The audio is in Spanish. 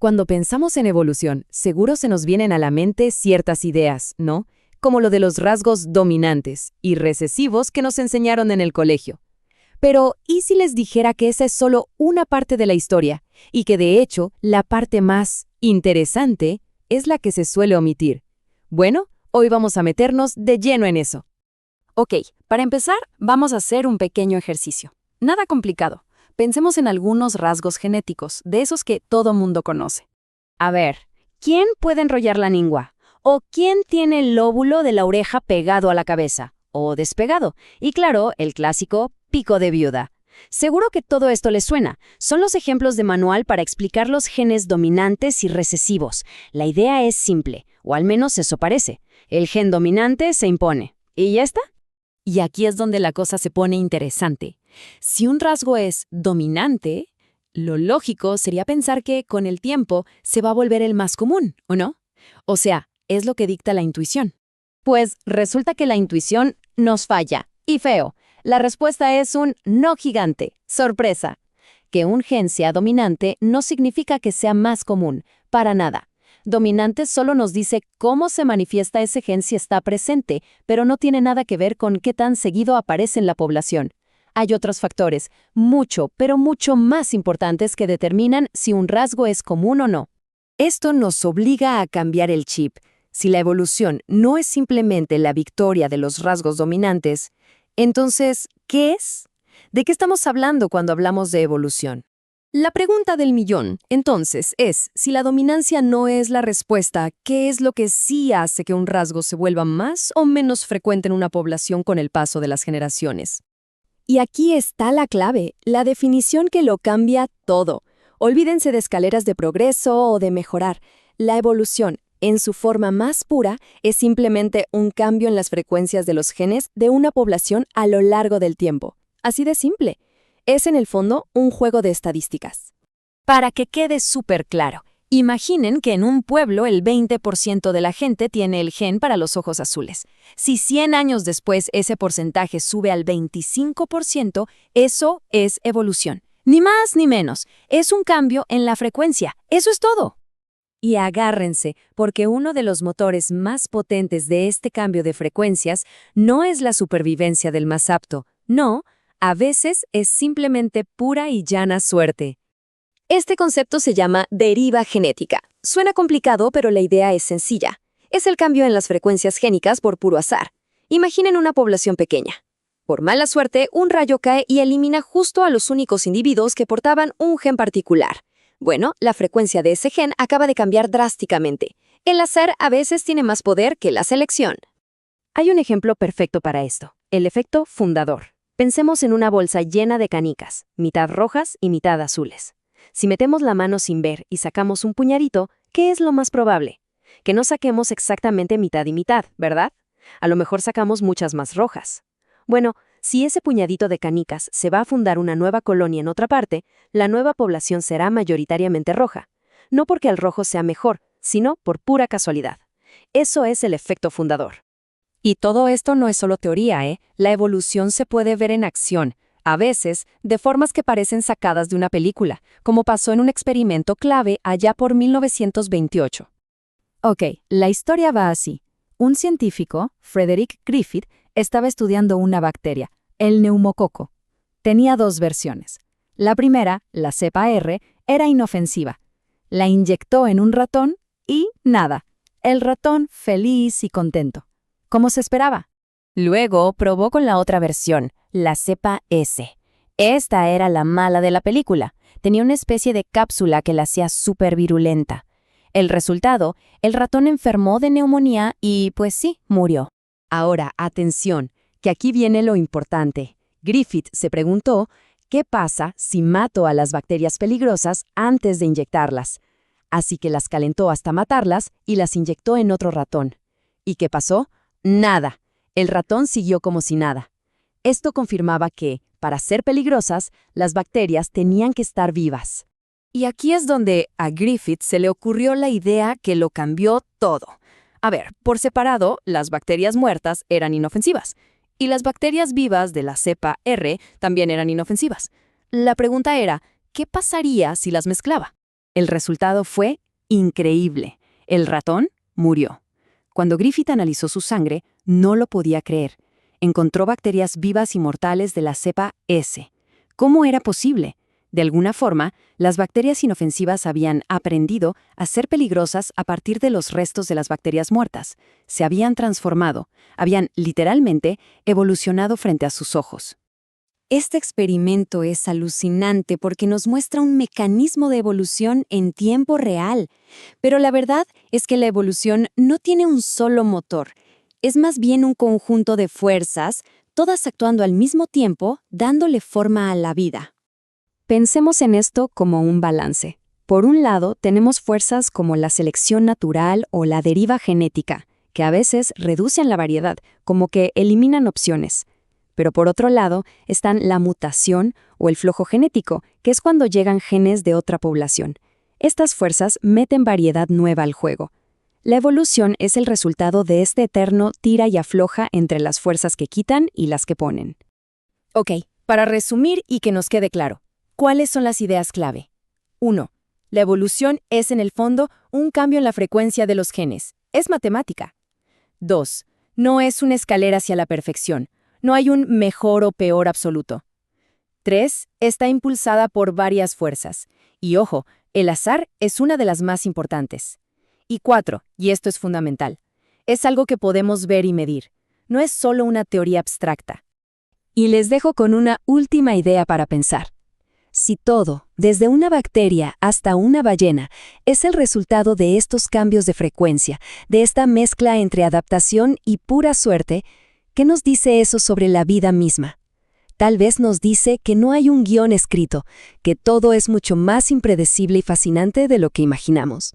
Cuando pensamos en evolución, seguro se nos vienen a la mente ciertas ideas, ¿no? Como lo de los rasgos dominantes y recesivos que nos enseñaron en el colegio. Pero, ¿y si les dijera que esa es solo una parte de la historia y que de hecho la parte más interesante es la que se suele omitir? Bueno, hoy vamos a meternos de lleno en eso. Ok, para empezar, vamos a hacer un pequeño ejercicio. Nada complicado. Pensemos en algunos rasgos genéticos, de esos que todo mundo conoce. A ver, ¿quién puede enrollar la lengua? ¿O quién tiene el lóbulo de la oreja pegado a la cabeza? ¿O despegado? Y claro, el clásico pico de viuda. Seguro que todo esto les suena. Son los ejemplos de manual para explicar los genes dominantes y recesivos. La idea es simple, o al menos eso parece. El gen dominante se impone. ¿Y ya está? Y aquí es donde la cosa se pone interesante. Si un rasgo es dominante, lo lógico sería pensar que con el tiempo se va a volver el más común, ¿o no? O sea, es lo que dicta la intuición. Pues resulta que la intuición nos falla, y feo. La respuesta es un no gigante. ¡Sorpresa! Que un gen sea dominante no significa que sea más común, para nada. Dominante solo nos dice cómo se manifiesta ese gen si está presente, pero no tiene nada que ver con qué tan seguido aparece en la población. Hay otros factores, mucho, pero mucho más importantes que determinan si un rasgo es común o no. Esto nos obliga a cambiar el chip. Si la evolución no es simplemente la victoria de los rasgos dominantes, entonces, ¿qué es? ¿De qué estamos hablando cuando hablamos de evolución? La pregunta del millón, entonces, es, si la dominancia no es la respuesta, ¿qué es lo que sí hace que un rasgo se vuelva más o menos frecuente en una población con el paso de las generaciones? Y aquí está la clave, la definición que lo cambia todo. Olvídense de escaleras de progreso o de mejorar. La evolución, en su forma más pura, es simplemente un cambio en las frecuencias de los genes de una población a lo largo del tiempo. Así de simple. Es en el fondo un juego de estadísticas. Para que quede súper claro, imaginen que en un pueblo el 20% de la gente tiene el gen para los ojos azules. Si 100 años después ese porcentaje sube al 25%, eso es evolución. Ni más ni menos. Es un cambio en la frecuencia. Eso es todo. Y agárrense, porque uno de los motores más potentes de este cambio de frecuencias no es la supervivencia del más apto. No, a veces es simplemente pura y llana suerte. Este concepto se llama deriva genética. Suena complicado, pero la idea es sencilla. Es el cambio en las frecuencias génicas por puro azar. Imaginen una población pequeña. Por mala suerte, un rayo cae y elimina justo a los únicos individuos que portaban un gen particular. Bueno, la frecuencia de ese gen acaba de cambiar drásticamente. El azar a veces tiene más poder que la selección. Hay un ejemplo perfecto para esto, el efecto fundador. Pensemos en una bolsa llena de canicas, mitad rojas y mitad azules. Si metemos la mano sin ver y sacamos un puñadito, ¿qué es lo más probable? Que no saquemos exactamente mitad y mitad, ¿verdad? A lo mejor sacamos muchas más rojas. Bueno, si ese puñadito de canicas se va a fundar una nueva colonia en otra parte, la nueva población será mayoritariamente roja. No porque el rojo sea mejor, sino por pura casualidad. Eso es el efecto fundador. Y todo esto no es solo teoría, ¿eh? La evolución se puede ver en acción, a veces de formas que parecen sacadas de una película, como pasó en un experimento clave allá por 1928. Ok, la historia va así. Un científico, Frederick Griffith, estaba estudiando una bacteria, el neumococo. Tenía dos versiones. La primera, la cepa R, era inofensiva. La inyectó en un ratón y nada. El ratón feliz y contento, como se esperaba. Luego probó con la otra versión, la cepa S. Esta era la mala de la película. Tenía una especie de cápsula que la hacía súper virulenta. El resultado, el ratón enfermó de neumonía y, pues sí, murió. Ahora, atención, que aquí viene lo importante. Griffith se preguntó, ¿qué pasa si mato a las bacterias peligrosas antes de inyectarlas? Así que las calentó hasta matarlas y las inyectó en otro ratón. ¿Y qué pasó? Nada. El ratón siguió como si nada. Esto confirmaba que, para ser peligrosas, las bacterias tenían que estar vivas. Y aquí es donde a Griffith se le ocurrió la idea que lo cambió todo. A ver, por separado, las bacterias muertas eran inofensivas, y las bacterias vivas de la cepa R también eran inofensivas. La pregunta era, ¿qué pasaría si las mezclaba? El resultado fue increíble. El ratón murió. Cuando Griffith analizó su sangre, no lo podía creer. Encontró bacterias vivas y mortales de la cepa S. ¿Cómo era posible? De alguna forma, las bacterias inofensivas habían aprendido a ser peligrosas a partir de los restos de las bacterias muertas. Se habían transformado, habían literalmente evolucionado frente a sus ojos. Este experimento es alucinante porque nos muestra un mecanismo de evolución en tiempo real. Pero la verdad es que la evolución no tiene un solo motor. Es más bien un conjunto de fuerzas, todas actuando al mismo tiempo, dándole forma a la vida. Pensemos en esto como un balance. Por un lado, tenemos fuerzas como la selección natural o la deriva genética, que a veces reducen la variedad, como que eliminan opciones. Pero por otro lado, están la mutación o el flujo genético, que es cuando llegan genes de otra población. Estas fuerzas meten variedad nueva al juego. La evolución es el resultado de este eterno tira y afloja entre las fuerzas que quitan y las que ponen. Ok, para resumir y que nos quede claro, ¿cuáles son las ideas clave? 1. La evolución es en el fondo un cambio en la frecuencia de los genes. Es matemática. 2. No es una escalera hacia la perfección. No hay un mejor o peor absoluto. 3. Está impulsada por varias fuerzas. Y ojo, el azar es una de las más importantes. Y 4, y esto es fundamental, es algo que podemos ver y medir. No es solo una teoría abstracta. Y les dejo con una última idea para pensar. Si todo, desde una bacteria hasta una ballena, es el resultado de estos cambios de frecuencia, de esta mezcla entre adaptación y pura suerte, ¿qué nos dice eso sobre la vida misma? Tal vez nos dice que no hay un guión escrito, que todo es mucho más impredecible y fascinante de lo que imaginamos.